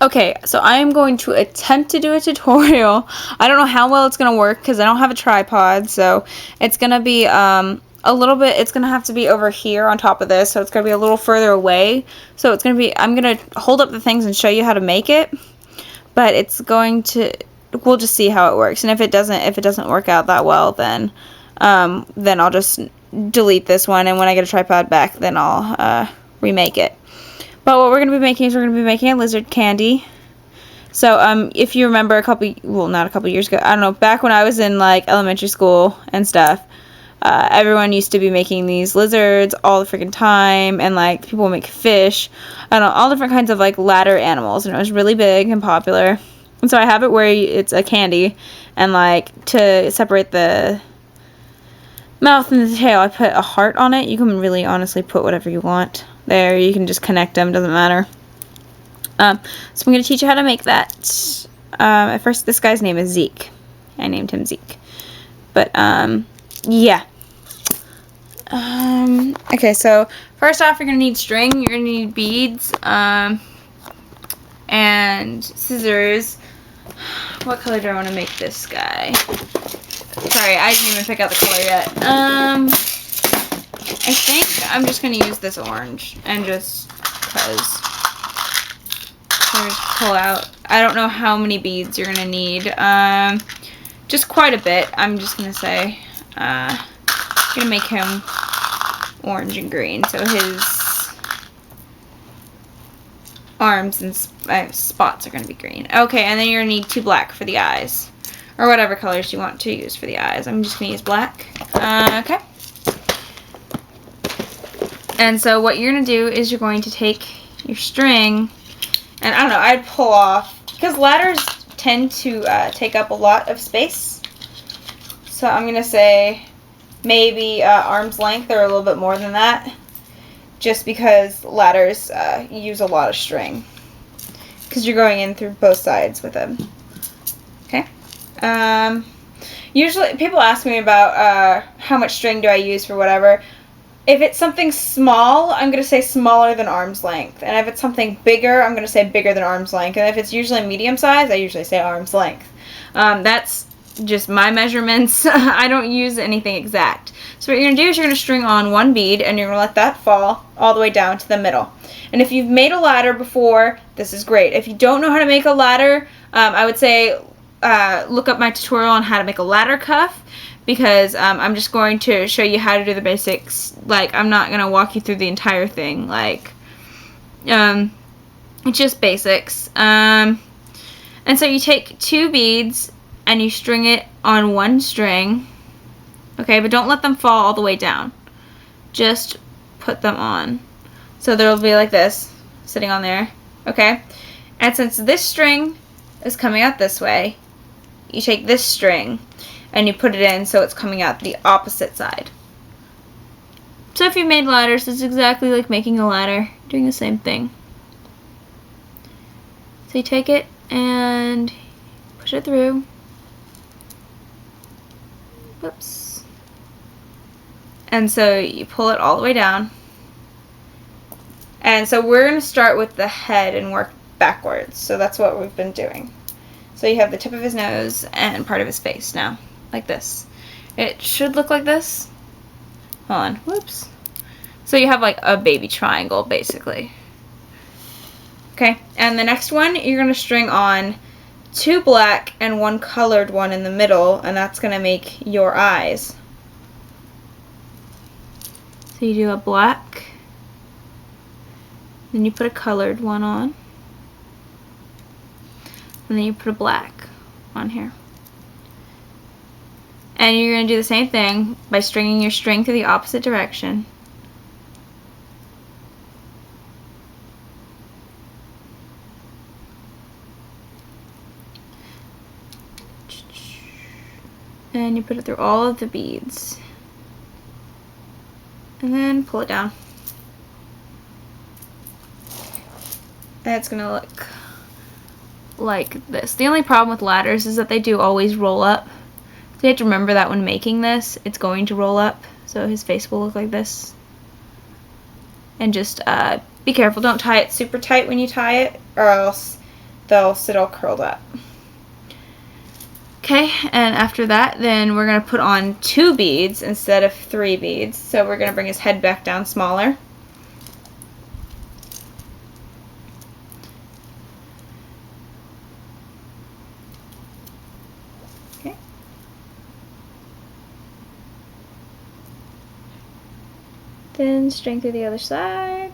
Okay, so I am going to attempt to do a tutorial. I don't know how well it's going to work because I don't have a tripod, so it's going to be a little bit, it's going to have to be over here on top of this, so it's going to be a little further away. So it's going to be, I'm going to hold up the things and show you how to make it, but it's going to, we'll just see how it works. And if it doesn't work out that well, then I'll just delete this one, and when I get a tripod back, then I'll remake it. But what we're going to be making is we're going to be making a lizard candy. So, if you remember not a couple years ago, I don't know, back when I was in, like, elementary school and stuff, everyone used to be making these lizards all the freaking time, and, like, people would make fish, I don't know, all different kinds of, like, ladder animals, and it was really big and popular. And so I have it where it's a candy, and, like, to separate the mouth and the tail, I put a heart on it. You can really honestly put whatever you want there. You can just connect them, doesn't matter. So I'm going to teach you how to make that. At first, this guy's name is Zeke. I named him Zeke. But, yeah. Okay, so first off, you're going to need string. You're going to need beads, and scissors. What color do I want to make this guy? Sorry, I didn't even pick out the color yet. I think I'm just going to use this orange, and just because. So just pull out. I don't know how many beads you're going to need. Just quite a bit, I'm just going to say. I'm going to make him orange and green, so his arms and spots are going to be green. Okay, and then you're going to need 2 black for the eyes. Or whatever colors you want to use for the eyes. I'm just going to use black. Okay. And so what you're going to do is you're going to take your string, and I don't know, I'd pull off, because ladders tend to take up a lot of space. So I'm going to say maybe arm's length or a little bit more than that, just because ladders use a lot of string, because you're going in through both sides with them. Okay. Usually people ask me about how much string do I use for whatever. If it's something small, I'm going to say smaller than arm's length. And if it's something bigger, I'm going to say bigger than arm's length. And if it's usually medium size, I usually say arm's length. That's just my measurements. I don't use anything exact. So what you're going to do is you're going to string on 1 bead, and you're going to let that fall all the way down to the middle. And if you've made a ladder before, this is great. If you don't know how to make a ladder, I would say look up my tutorial on how to make a ladder cuff, because I'm just going to show you how to do the basics. Like, I'm not going to walk you through the entire thing. Like, it's just basics. And so you take 2 beads and you string it on 1 string. Okay, but don't let them fall all the way down. Just put them on. So they'll be like this, sitting on there. Okay? And since this string is coming out this way, you take this string and you put it in so it's coming out the opposite side. So if you made ladders, it's exactly like making a ladder, doing the same thing. So you take it and push it through. Whoops. And so you pull it all the way down. And so we're going to start with the head and work backwards. So that's what we've been doing. So you have the tip of his nose and part of his face now, like this. It should look like this. Hold on, whoops. So you have like a baby triangle, basically. Okay, and the next one, you're going to string on 2 black and 1 colored one in the middle, and that's going to make your eyes. So you do a black, then you put a colored one on, and then you put a black on here. And you're going to do the same thing by stringing your string to the opposite direction. And you put it through all of the beads. And then pull it down. And it's going to look like this. The only problem with ladders is that they do always roll up. So you have to remember that when making this, it's going to roll up. So his face will look like this. And just be careful. Don't tie it super tight when you tie it, or else they'll sit all curled up. Okay, and after that, then we're going to put on 2 beads instead of 3 beads. So we're going to bring his head back down smaller. Okay. Then string through the other side.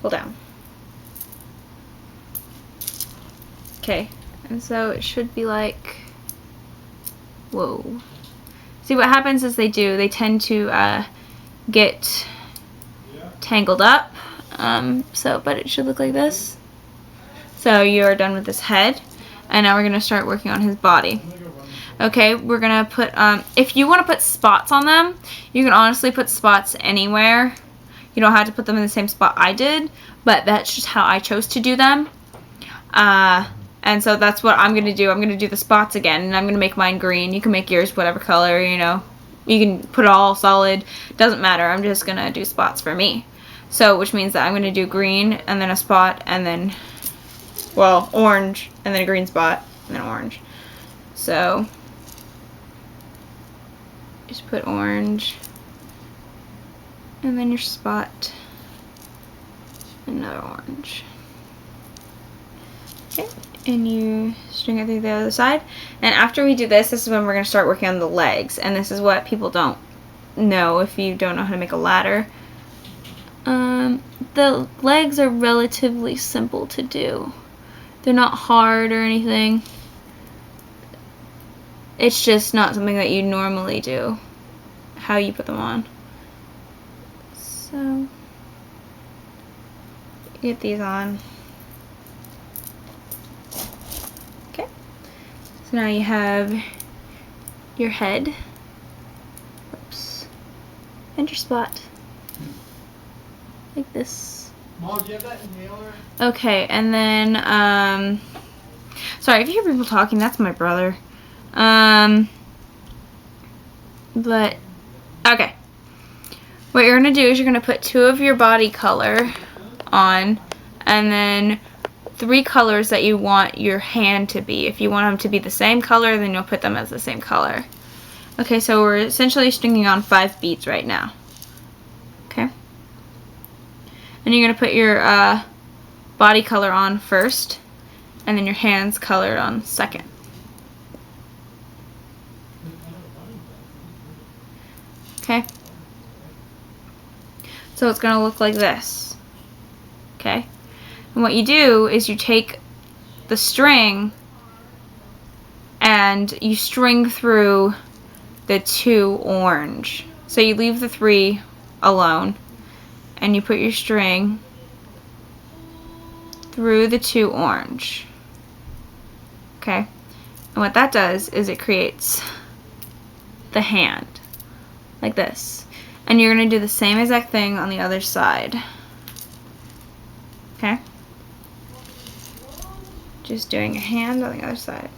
Pull down. Okay, and so it should be like, whoa. See, what happens is they tend to get tangled up. But it should look like this. So you're done with his head, and now we're gonna start working on his body. Okay, we're gonna put, if you wanna put spots on them, you can honestly put spots anywhere. You don't have to put them in the same spot I did, but that's just how I chose to do them. And so that's what I'm going to do. I'm going to do the spots again, and I'm going to make mine green. You can make yours whatever color, you know. You can put it all solid. Doesn't matter. I'm just going to do spots for me. So, which means that I'm going to do green, and then a spot, and then, well, orange, and then a green spot, and then orange. So, just put orange, and then your spot, another orange. Okay. And you string it through the other side. And after we do this, this is when we're going to start working on the legs. And this is what people don't know if you don't know how to make a ladder. The legs are relatively simple to do. They're not hard or anything. It's just not something that you normally do, how you put them on. So, get these on. So now you have your head, oops, and your spot, like this. Mom, do you have that inhaler? Okay, and then, sorry, if you hear people talking, that's my brother. But, okay. What you're going to do is you're going to put 2 of your body color on, and then 3 colors that you want your hand to be. If you want them to be the same color, then you'll put them as the same color. Okay, so we're essentially stringing on 5 beads right now. Okay. And you're going to put your body color on first, and then your hands colored on second. Okay. So it's going to look like this. Okay. And what you do is you take the string and you string through the 2 orange. So you leave the 3 alone and you put your string through the 2 orange. Okay? And what that does is it creates the hand like this. And you're going to do the same exact thing on the other side. Okay? Just doing a hand on the other side.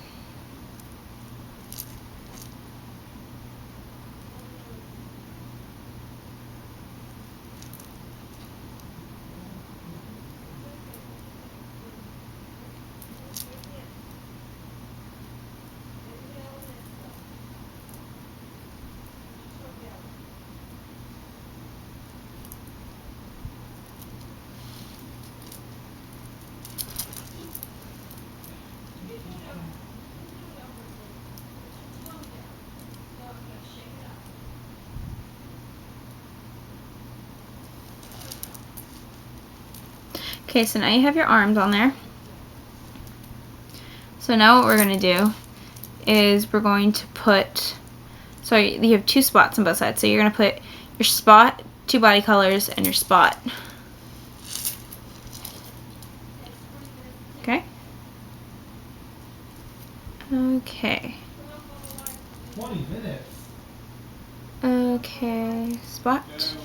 Okay, so now you have your arms on there. So now what we're going to do is we're going to put, so you have 2 spots on both sides. So you're going to put your spot, 2 body colors, and your spot. Okay? Okay. 20 minutes. Okay, spot.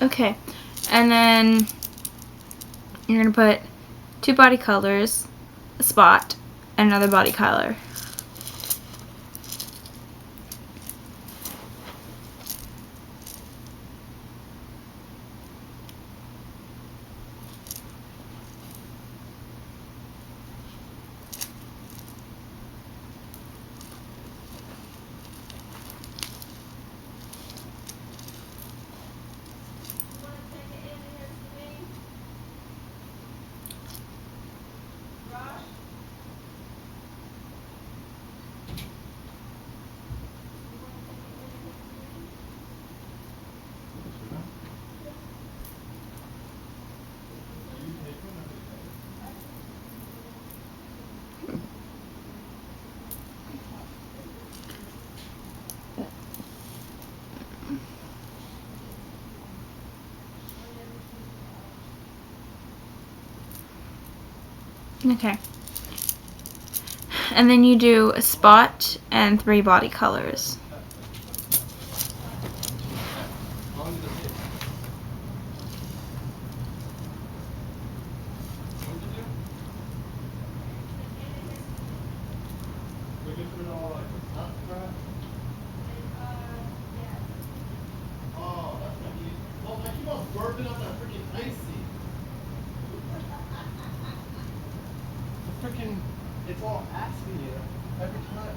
Okay, and then you're going to put 2 body colors, a spot, and another body color. Okay. And then you do a spot and 3 body colors. Oh, that's gonna be. Well, I keep on burping up that freaking icy. The freaking, it's all asking you every time.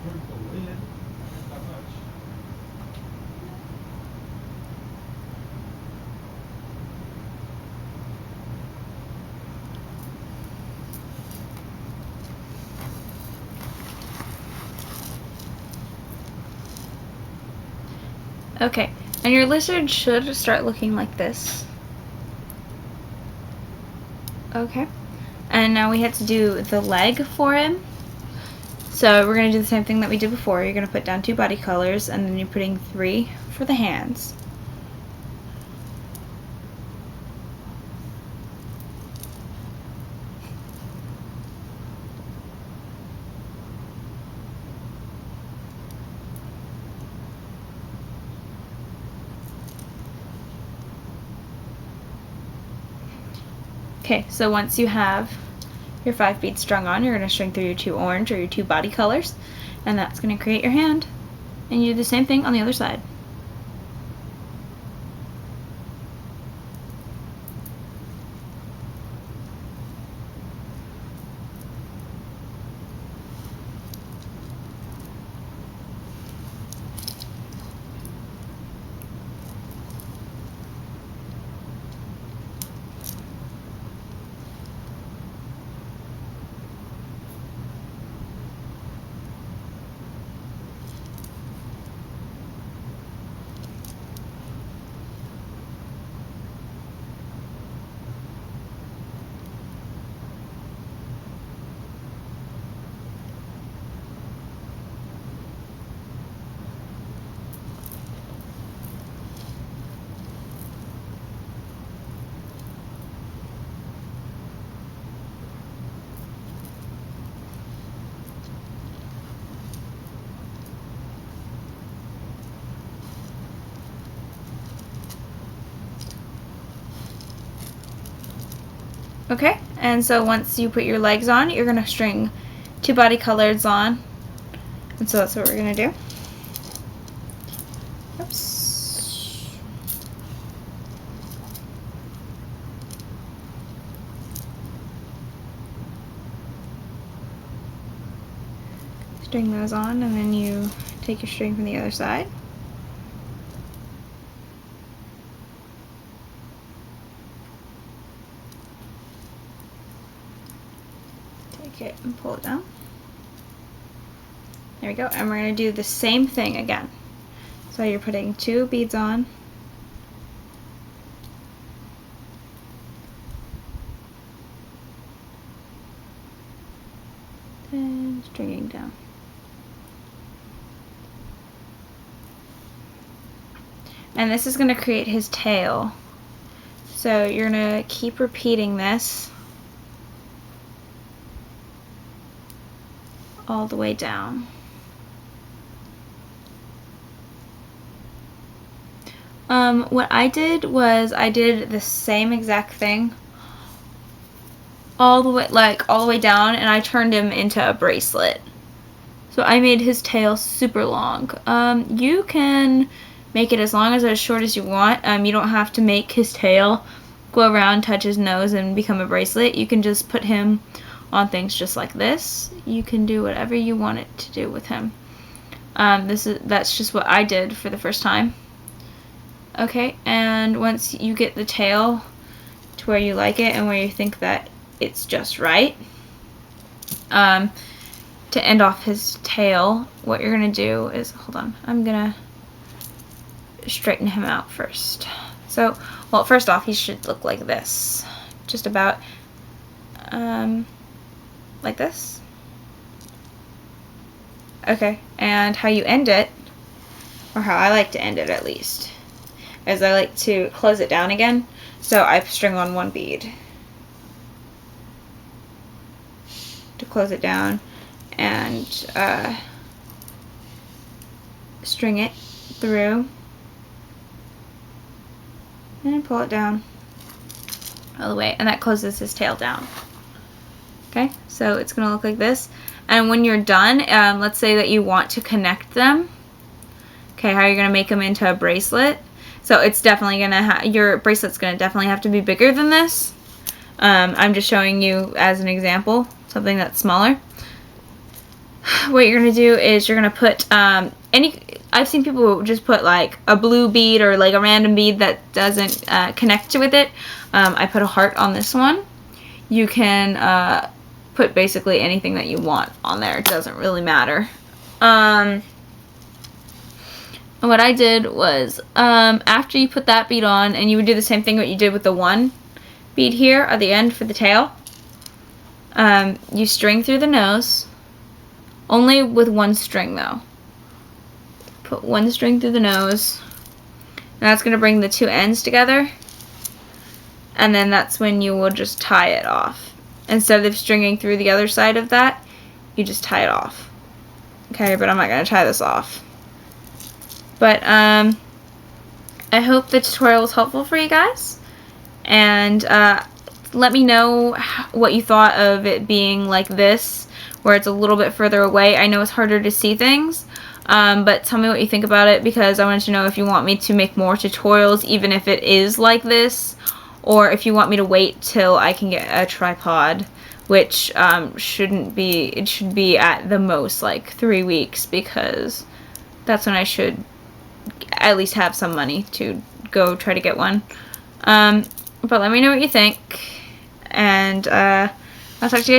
Where's the lid? Not much. Okay, and your lizard should start looking like this. Okay, and now we have to do the leg for him. So we're going to do the same thing that we did before. You're going to put down 2 body colors, and then you're putting 3 for the hands. Okay, so once you have your 5 beads strung on, you're going to string through your 2 orange or your 2 body colors, and that's going to create your hand. And you do the same thing on the other side. Okay, and so once you put your legs on, you're going to string 2 body colors on. And so that's what we're going to do. Oops. String those on, and then you take your string from the other side. Take it and pull it down. There we go, and we're going to do the same thing again. So you're putting 2 beads on, and stringing down. And this is going to create his tail. So you're going to keep repeating this all the way down. What I did was I did the same exact thing all the way down, and I turned him into a bracelet. So I made his tail super long. You can make it as long as short as you want. You don't have to make his tail go around, touch his nose, and become a bracelet. You can just put him on things just like this. You can do whatever you want it to do with him. That's just what I did for the first time. Okay, and once you get the tail to where you like it and where you think that it's just right, to end off his tail, what you're gonna do is, hold on, I'm gonna straighten him out first. So, well, first off, he should look like this, just about like this. Okay, and how you end it, or how I like to end it at least, is I like to close it down again. So I string on one bead to close it down, and string it through and pull it down all the way, and that closes his tail down. Okay, so it's gonna look like this. And when you're done, let's say that you want to connect them. Okay, how you're gonna make them into a bracelet. So it's definitely gonna your bracelet's gonna definitely have to be bigger than this. I'm just showing you as an example, something that's smaller. What you're gonna do is you're gonna put I've seen people just put like a blue bead or like a random bead that doesn't connect with it. I put a heart on this one. You can put basically anything that you want on there. It doesn't really matter. And what I did was, after you put that bead on, and you would do the same thing what you did with the one bead here at the end for the tail, you string through the nose, only with one string though. Put one string through the nose, and that's going to bring the two ends together, and then that's when you will just tie it off. Instead of stringing through the other side of that, you just tie it off. Okay, but I'm not going to tie this off. But I hope the tutorial was helpful for you guys, and let me know what you thought of it being like this, where it's a little bit further away. I know it's harder to see things, but tell me what you think about it, because I wanted to know if you want me to make more tutorials even if it is like this, or if you want me to wait till I can get a tripod, which shouldn't be, it should be at the most like 3 weeks, because that's when I should at least have some money to go try to get one. But let me know what you think, and I'll talk to you guys